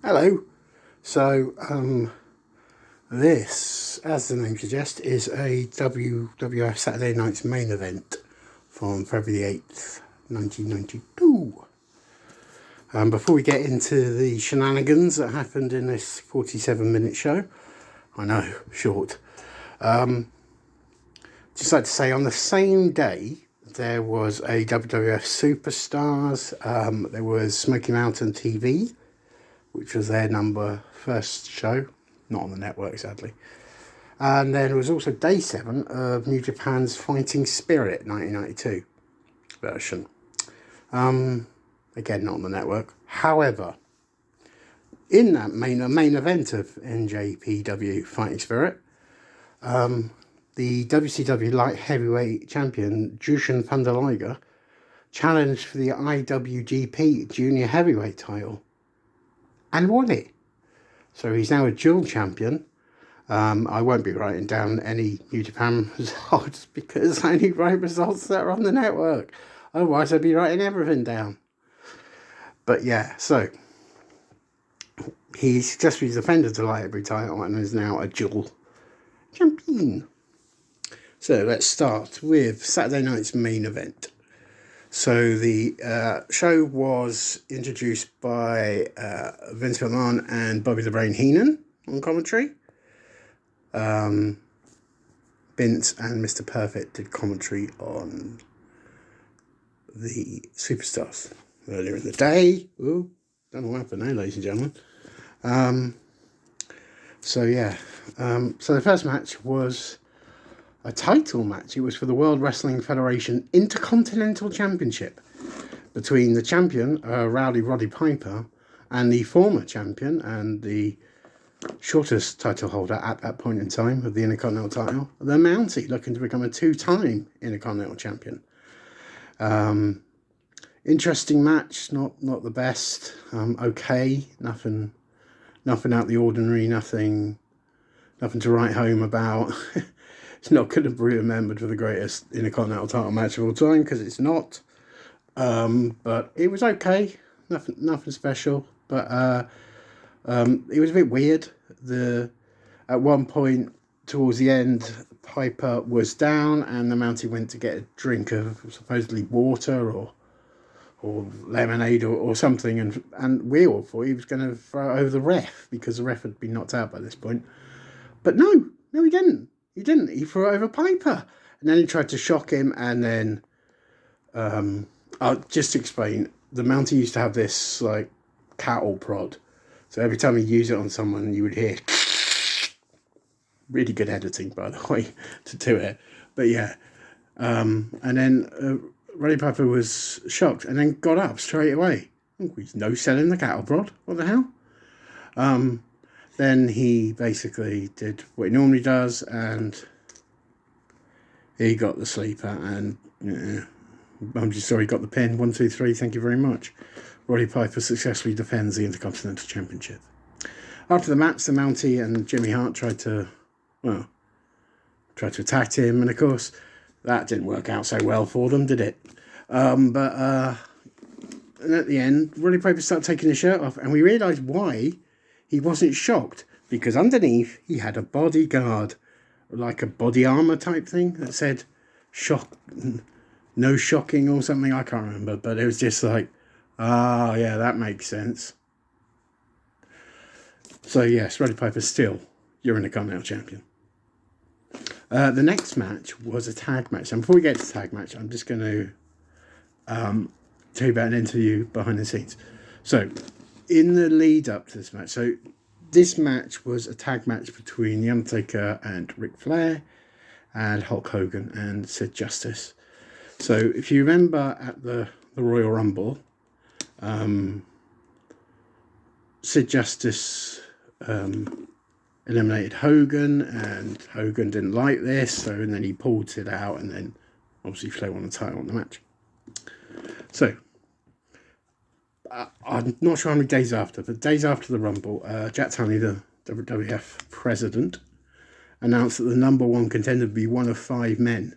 Hello. So, this, as the name suggests, is a WWF Saturday Night's main event from February 8th, 1992. Before we get into the shenanigans that happened in this 47-minute show, I know, short, just like to say on the same day, there was a WWF Superstars, there was Smoky Mountain TV, which was their first show, not on the network sadly. And then there was also day 7 of New Japan's Fighting Spirit 1992 version. Again, not on the network. However, in that main event of NJPW Fighting Spirit, the WCW Light Heavyweight Champion Jushin Thunder Liger challenged for the IWGP Junior Heavyweight title and won it. So he's now a dual champion. I won't be writing down any New Japan results because I only write results that are on the network. Otherwise I'd be writing everything down. But yeah, so he's defended the light heavyweight title and is now a dual champion. So let's start with Saturday night's main event. So the show was introduced by Vince McMahon and Bobby the Brain Heenan on commentary. Vince and Mr. Perfect did commentary on the Superstars earlier in the day. Ooh, don't know what happened there, ladies and gentlemen. So the first match was a title match. It was for the World Wrestling Federation Intercontinental Championship between the champion, Rowdy Roddy Piper, and the former champion and the shortest title holder at that point in time of the Intercontinental title, the Mountie, looking to become a 2-time Intercontinental champion. Interesting match, not the best. Okay, nothing out the ordinary, nothing to write home about. It's not going to be remembered for the greatest Intercontinental title match of all time, because it's not. But it was okay. Nothing special. But it was a bit weird. At one point towards the end, Piper was down and the Mountie went to get a drink of supposedly water or lemonade or something, and we all thought he was going to throw it over the ref because the ref had been knocked out by this point. But no, he didn't. He didn't. He threw it over Piper. And then he tried to shock him. And then, just to explain, the Mountie used to have this, like, cattle prod. So every time he used it on someone, you would hear... Really good editing, by the way, to do it. But yeah. And then Roddy Piper was shocked and then got up straight away. Oh, he's no-selling the cattle prod. What the hell? Then he basically did what he normally does, and he got the sleeper, and I'm just sorry he got the pin. 1, 2, 3, thank you very much. Roddy Piper successfully defends the Intercontinental Championship. After the match, the Mountie and Jimmy Hart tried to attack him, and of course, that didn't work out so well for them, did it? And at the end, Roddy Piper started taking his shirt off, and we realised why he wasn't shocked, because underneath he had a bodyguard, like a body armour type thing that said no shocking or something. I can't remember, but it was just like, yeah, that makes sense. So yes, Roddy Piper still, you're Intercontinental champion. The next match was a tag match, and before we get to the tag match, I'm just going to tell you about an interview behind the scenes. So, in the lead up to this match, so this match was a tag match between The Undertaker and Ric Flair and Hulk Hogan and Sid Justice. So if you remember at the Royal Rumble, Sid Justice eliminated Hogan, and Hogan didn't like this, and then he pulled Sid out, and then obviously Flair won the title on the match. So I'm not sure how many days after, but days after the Rumble, Jack Tunney, the WWF president, announced that the number 1 contender would be one of 5 men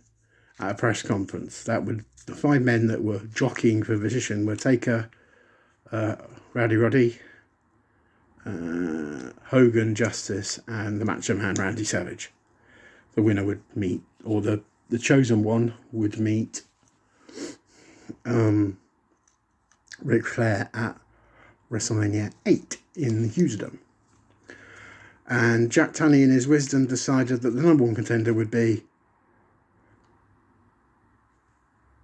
at a press conference. The 5 men that were jockeying for position were Taker, Rowdy Roddy, Hogan, Justice, and the Macho Man Randy Savage. The winner would meet, or the chosen one would meet Ric Flair at WrestleMania 8 in Houston. And Jack Tunney, in his wisdom, decided that the number one contender would be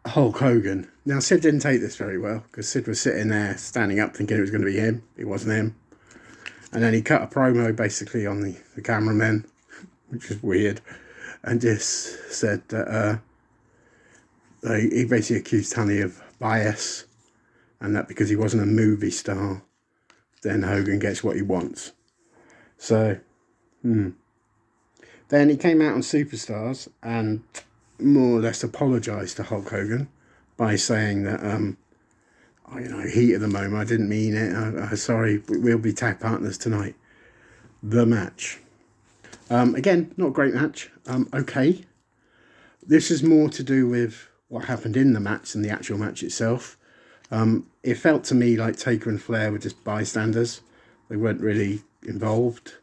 Hulk Hogan. Now, Sid didn't take this very well, because Sid was sitting there standing up thinking it was going to be him. It wasn't him. And then he cut a promo basically on the cameraman, which is weird, and just said that he basically accused Tunney of bias, and that because he wasn't a movie star, then Hogan gets what he wants. So, Then he came out on Superstars and more or less apologised to Hulk Hogan by saying that, heat of the moment, I didn't mean it, I'm sorry, we'll be tag partners tonight. The match. Again, not a great match. Okay. This is more to do with what happened in the match than the actual match itself. It felt to me like Taker and Flair were just bystanders. They weren't really involved.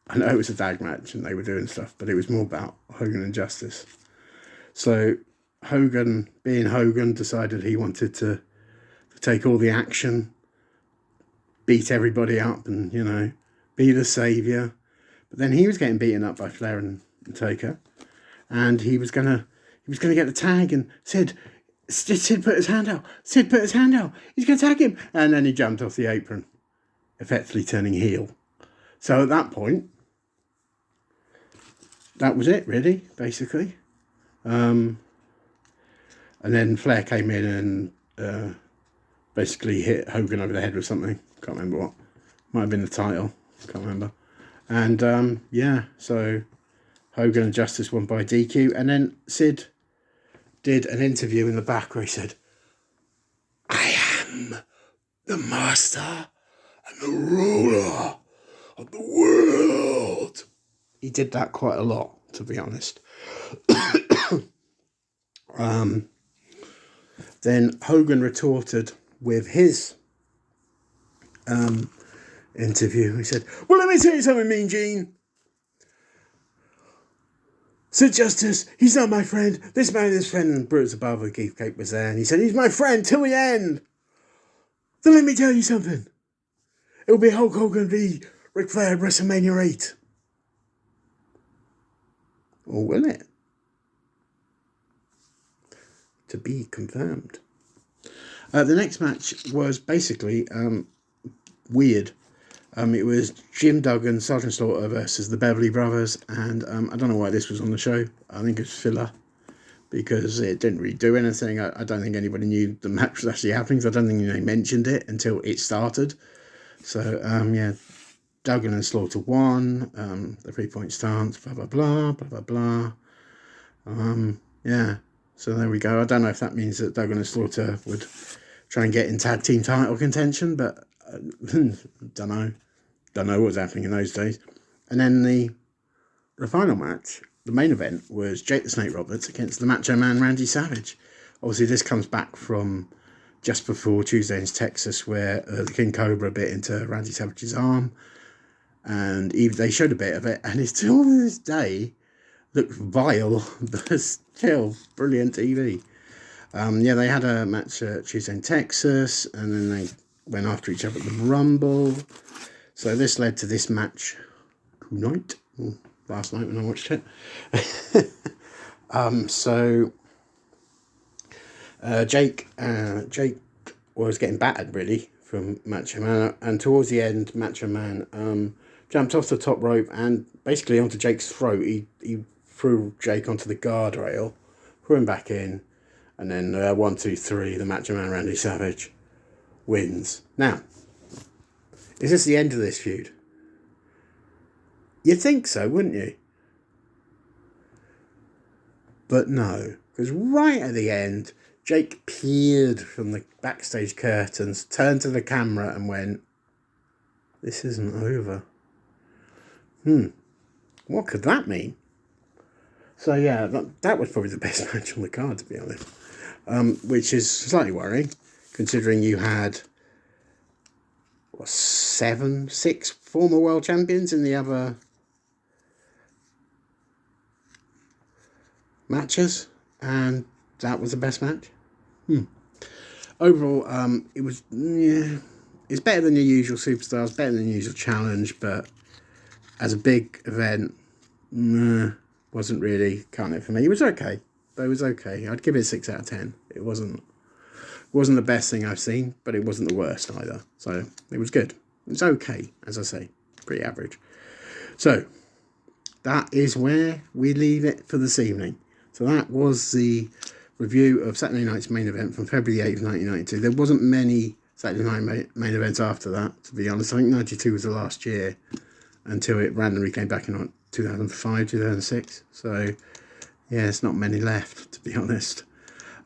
I know it was a tag match and they were doing stuff, but it was more about Hogan and Justice. So Hogan, being Hogan, decided he wanted to take all the action, beat everybody up and, be the saviour. But then he was getting beaten up by Flair and Taker. And he was gonna get the tag, and Sid put his hand out. Sid put his hand out. He's gonna tag him. And then he jumped off the apron, effectively turning heel. So at that point, that was it, really, basically. And then Flair came in and basically hit Hogan over the head with something. Can't remember what. Might have been the title. Can't remember. And so Hogan and Justice won by DQ. And then Sid did an interview in the back where he said, "I am the master and the ruler of the world." He did that quite a lot, to be honest. Then Hogan retorted with his interview. He said, "Well, let me tell you something, Mean Gene. Sid Justice, he's not my friend. This man is friend." And Brutus Barber, Keith Cape was there, and he said, "He's my friend till the end. Then let me tell you something. It will be Hulk Hogan v Ric Flair at WrestleMania 8. Or will it? To be confirmed. The next match was basically weird. It was Jim Duggan, Sergeant Slaughter versus the Beverly Brothers, and I don't know why this was on the show. I think it's filler because it didn't really do anything. I don't think anybody knew the match was actually happening, so I don't think they mentioned it until it started. So Duggan and Slaughter won, the 3-point stance, blah blah blah blah blah blah. So there we go. I don't know if that means that Duggan and Slaughter would try and get in tag team title contention, but don't know what was happening in those days. And then the final match, the main event, was Jake the Snake Roberts against the Macho Man Randy Savage. Obviously, this comes back from just before Tuesday in Texas, where the King Cobra bit into Randy Savage's arm, and they showed a bit of it, and it's still to this day looks vile, but still brilliant TV. They had a match Tuesday in Texas, and then they went after each other at the Rumble. So this led to this match tonight, or last night when I watched it. Jake was getting battered really from Macho Man, and towards the end, Macho Man jumped off the top rope and basically onto Jake's throat. He threw Jake onto the guardrail, threw him back in, and then 1, 2, 3, the Macho Man Randy Savage wins. Now, is this the end of this feud? You'd think so, wouldn't you? But no, because right at the end, Jake peered from the backstage curtains, turned to the camera and went, "This isn't over." What could that mean? So yeah, that was probably the best match on the card, to be honest. Which is slightly worrying, considering you had 6 former world champions in the other matches, and that was the best match. Overall, it was, it's better than the usual Superstars, better than the usual Challenge, but as a big event, wasn't really cutting it for me. It was okay, but it was okay. I'd give it a 6 out of 10. It wasn't the best thing I've seen, but it wasn't the worst either. So it was good. It was okay, as I say, pretty average. So that is where we leave it for this evening. So that was the review of Saturday Night's Main Event from February 8th, 1992. There wasn't many Saturday Night main events after that, to be honest. I think 92 was the last year until it randomly came back in 2005, 2006. So, yeah, it's not many left, to be honest.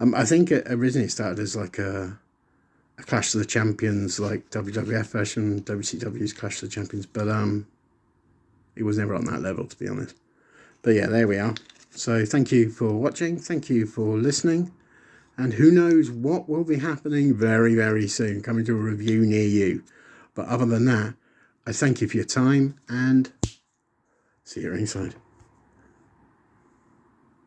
I think it originally started as like a Clash of the Champions, like WWF version, WCW's Clash of the Champions, but it was never on that level, to be honest. But yeah, there we are. So thank you for watching, thank you for listening, and who knows what will be happening very, very soon, coming to a review near you. But other than that, I thank you for your time, and see you ringside.